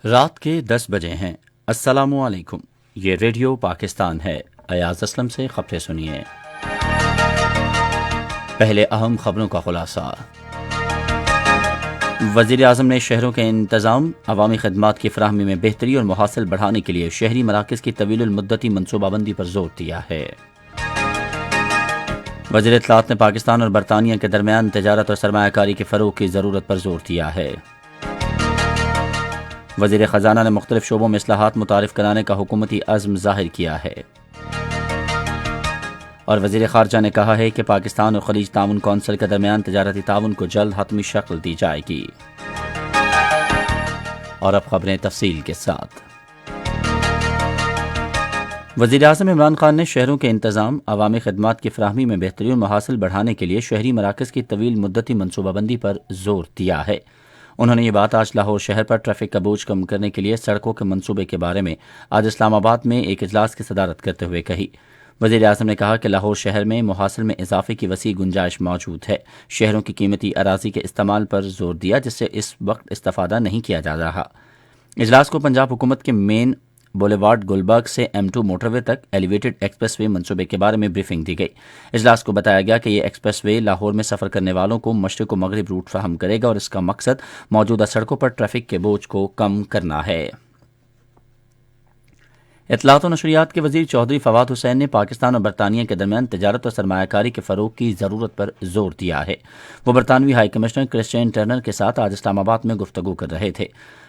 رات کے 10 بجے ہیں۔ السلام علیکم، یہ ریڈیو پاکستان ہے۔ ایاز اسلم سے خبریں سنیے۔ پہلے اہم خبروں کا خلاصہ۔ وزیر اعظم نے شہروں کے انتظام، عوامی خدمات کی فراہمی میں بہتری اور محصول بڑھانے کے لیے شہری مراکز کی طویل المدتی منصوبہ بندی پر زور دیا ہے۔ وزیر اطلاعات نے پاکستان اور برطانیہ کے درمیان تجارت اور سرمایہ کاری کے فروغ کی ضرورت پر زور دیا ہے۔ وزیر خزانہ نے مختلف شعبوں میں اصلاحات متعارف کرانے کا حکومتی عزم ظاہر کیا ہے۔ اور وزیر خارجہ نے کہا ہے کہ پاکستان اور خلیج تعاون کونسل کے درمیان تجارتی تعاون کو جلد حتمی شکل دی جائے گی۔ اور اب خبریں تفصیل کے ساتھ۔ وزیر اعظم عمران خان نے شہروں کے انتظام، عوامی خدمات کی فراہمی میں بہتری اور محصول بڑھانے کے لیے شہری مراکز کی طویل مدتی منصوبہ بندی پر زور دیا ہے۔ انہوں نے یہ بات آج لاہور شہر پر ٹریفک کا بوجھ کم کرنے کے لیے سڑکوں کے منصوبے کے بارے میں آج اسلام آباد میں ایک اجلاس کی صدارت کرتے ہوئے کہی۔ وزیر اعظم نے کہا کہ لاہور شہر میں محصول میں اضافے کی وسیع گنجائش موجود ہے۔ شہروں کی قیمتی اراضی کے استعمال پر زور دیا جس سے اس وقت استفادہ نہیں کیا جا رہا۔ اجلاس کو پنجاب حکومت کے مین بولیوارڈ گلبرگ سے M2 موٹر وے تک ایلیویٹڈ ایکسپریس وے منصوبے کے بارے میں بریفنگ دی گئی۔ اجلاس کو بتایا گیا کہ یہ ایکسپریس وے لاہور میں سفر کرنے والوں کو مشرق و مغرب روٹ فراہم کرے گا اور اس کا مقصد موجودہ سڑکوں پر ٹریفک کے بوجھ کو کم کرنا ہے۔ اطلاعات و نشریات کے وزیر چودھری فواد حسین نے پاکستان اور برطانیہ کے درمیان تجارت اور سرمایہ کاری کے فروغ کی ضرورت پر زور دیا ہے۔ وہ برطانوی ہائی کمشنر کرسچین ٹرنر کے ساتھ آج اسلام آباد میں گفتگو کر رہے تھے۔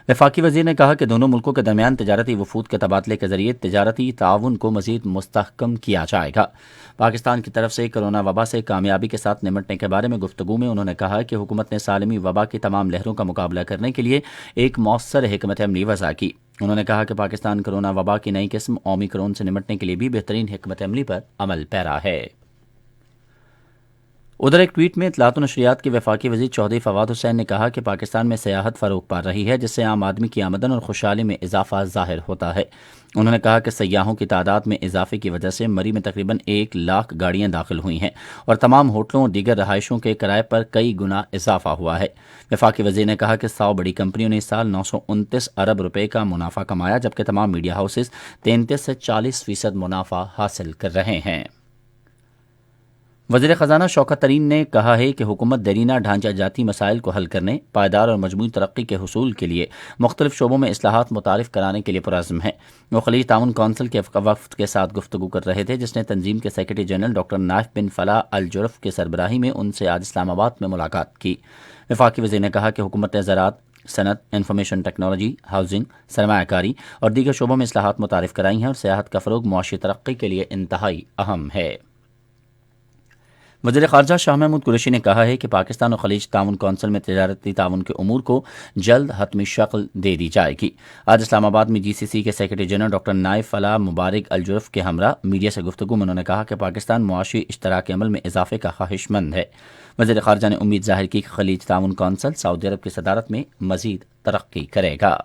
وفاقی وزیر نے کہا کہ دونوں ملکوں کے درمیان تجارتی وفود کے تبادلے کے ذریعے تجارتی تعاون کو مزید مستحکم کیا جائے گا۔ پاکستان کی طرف سے کرونا وبا سے کامیابی کے ساتھ نمٹنے کے بارے میں گفتگو میں انہوں نے کہا کہ حکومت نے عالمی وبا کی تمام لہروں کا مقابلہ کرنے کے لیے ایک مؤثر حکمت عملی وضع کی۔ انہوں نے کہا کہ پاکستان کرونا وبا کی نئی قسم اومیکرون سے نمٹنے کے لیے بھی بہترین حکمت عملی پر عمل پیرا ہے۔ ادھر ایک ٹویٹ میں اطلاعات و نشریات کے وفاقی وزیر چودھری فواد حسین نے کہا کہ پاکستان میں سیاحت فروغ پا رہی ہے جس سے عام آدمی کی آمدن اور خوشحالی میں اضافہ ظاہر ہوتا ہے۔ انہوں نے کہا کہ سیاحوں کی تعداد میں اضافے کی وجہ سے مری میں تقریباً 1 لاکھ گاڑیاں داخل ہوئی ہیں اور تمام ہوٹلوں اور دیگر رہائشوں کے کرائے پر کئی گنا اضافہ ہوا ہے۔ وفاقی وزیر نے کہا کہ 100 بڑی کمپنیوں نے اس سال 929 ارب روپے کا منافع کمایا جبکہ تمام میڈیا ہاؤسز 33 سے 40% منافع حاصل کر رہے ہیں۔ وزیر خزانہ شوکت ترین نے کہا ہے کہ حکومت دیرینہ ڈھانچہ جاتی مسائل کو حل کرنے، پائیدار اور مجموعی ترقی کے حصول کے لیے مختلف شعبوں میں اصلاحات متعارف کرانے کے لیے پرعزم ہے۔ وہ خلیج تعاون کونسل کے وفد کے ساتھ گفتگو کر رہے تھے جس نے تنظیم کے سیکرٹری جنرل ڈاکٹر نائف بن فلاح الجرف کے سربراہی میں ان سے آج اسلام آباد میں ملاقات کی۔ وفاقی وزیر نے کہا کہ حکومت نے زراعت، صنعت، انفارمیشن ٹیکنالوجی، ہاؤسنگ، سرمایہ کاری اور دیگر شعبوں میں اصلاحات متعارف کرائی ہیں اور سیاحت کا فروغ معاشی ترقی کے لیے انتہائی اہم ہے۔ وزیر خارجہ شاہ محمود قریشی نے کہا ہے کہ پاکستان اور خلیج تعاون کونسل میں تجارتی تعاون کے امور کو جلد حتمی شکل دے دی جائے گی۔ آج اسلام آباد میں GCC کے سیکرٹری جنرل ڈاکٹر نائف فلاح مبارک الجرف کے ہمراہ میڈیا سے گفتگو میں انہوں نے کہا کہ پاکستان معاشی اشتراک عمل میں اضافے کا خواہش مند ہے۔ وزیر خارجہ نے امید ظاہر کی کہ خلیج تعاون کونسل سعودی عرب کی صدارت میں مزید ترقی کرے گا۔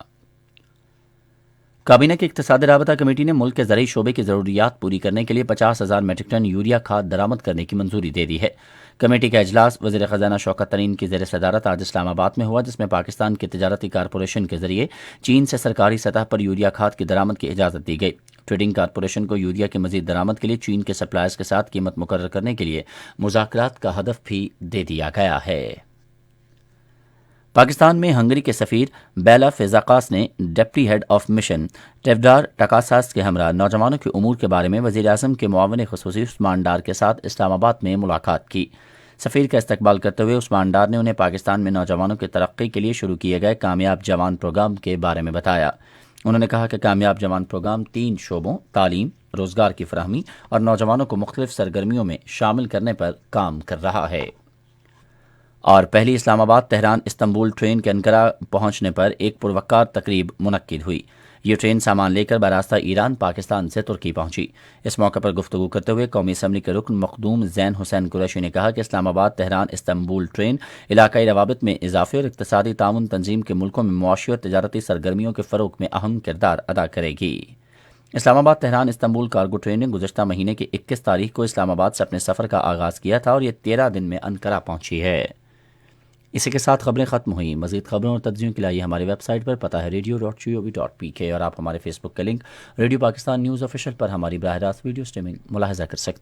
کابینہ کی اقتصادی رابطہ کمیٹی نے ملک کے زرعی شعبے کی ضروریات پوری کرنے کے لیے 50,000 میٹرک ٹن یوریا کھاد درآمد کرنے کی منظوری دے دی ہے۔ کمیٹی کا اجلاس وزیر خزانہ شوکت ترین کی زیر صدارت آج اسلام آباد میں ہوا جس میں پاکستان کی تجارتی کارپوریشن کے ذریعے چین سے سرکاری سطح پر یوریا کھاد کی درآمد کی اجازت دی گئی۔ ٹریڈنگ کارپوریشن کو یوریا کی مزید درآمد کے لیے چین کے سپلائرز کے ساتھ قیمت مقرر کرنے کے لیے مذاکرات کا ہدف بھی دے دیا گیا ہے۔ پاکستان میں ہنگری کے سفیر بیلا فیزاقاس نے ڈپٹی ہیڈ آف مشن ٹیوڈار ٹکاساس کے ہمراہ نوجوانوں کے امور کے بارے میں وزیر اعظم کے معاون خصوصی عثمان ڈار کے ساتھ اسلام آباد میں ملاقات کی۔ سفیر کا استقبال کرتے ہوئے عثمان ڈار نے انہیں پاکستان میں نوجوانوں کی ترقی کے لیے شروع کیے گئے کامیاب جوان پروگرام کے بارے میں بتایا۔ انہوں نے کہا کہ کامیاب جوان پروگرام 3 شعبوں تعلیم، روزگار کی فراہمی اور نوجوانوں کو مختلف سرگرمیوں میں شامل کرنے پر کام کر رہا ہے۔ اور پہلی اسلام آباد تہران استنبول ٹرین کے انقرہ پہنچنے پر ایک پروقار تقریب منعقد ہوئی۔ یہ ٹرین سامان لے کر براستہ ایران پاکستان سے ترکی پہنچی۔ اس موقع پر گفتگو کرتے ہوئے قومی اسمبلی کے رکن مخدوم زین حسین قریشی نے کہا کہ اسلام آباد تہران استنبول ٹرین علاقائی روابط میں اضافے اور اقتصادی تعاون تنظیم کے ملکوں میں معاشی اور تجارتی سرگرمیوں کے فروغ میں اہم کردار ادا کرے گی۔ اسلام آباد تہران استنبول کارگو ٹرین نے گزشتہ مہینے کی 21 تاریخ کو اسلام آباد سے اپنے سفر کا آغاز کیا تھا اور یہ 13 دن میں انقرہ پہنچی ہے۔ اسی کے ساتھ خبریں ختم ہوئیں۔ مزید خبروں اور تجزیوں کے لیے ہماری ویب سائٹ پر پتہ ہے radio.gov.pk اور آپ ہمارے فیس بک کے link radio Pakistan news official پر ہماری براہ راست ویڈیو اسٹریمنگ ملاحظہ کر سکتے ہیں۔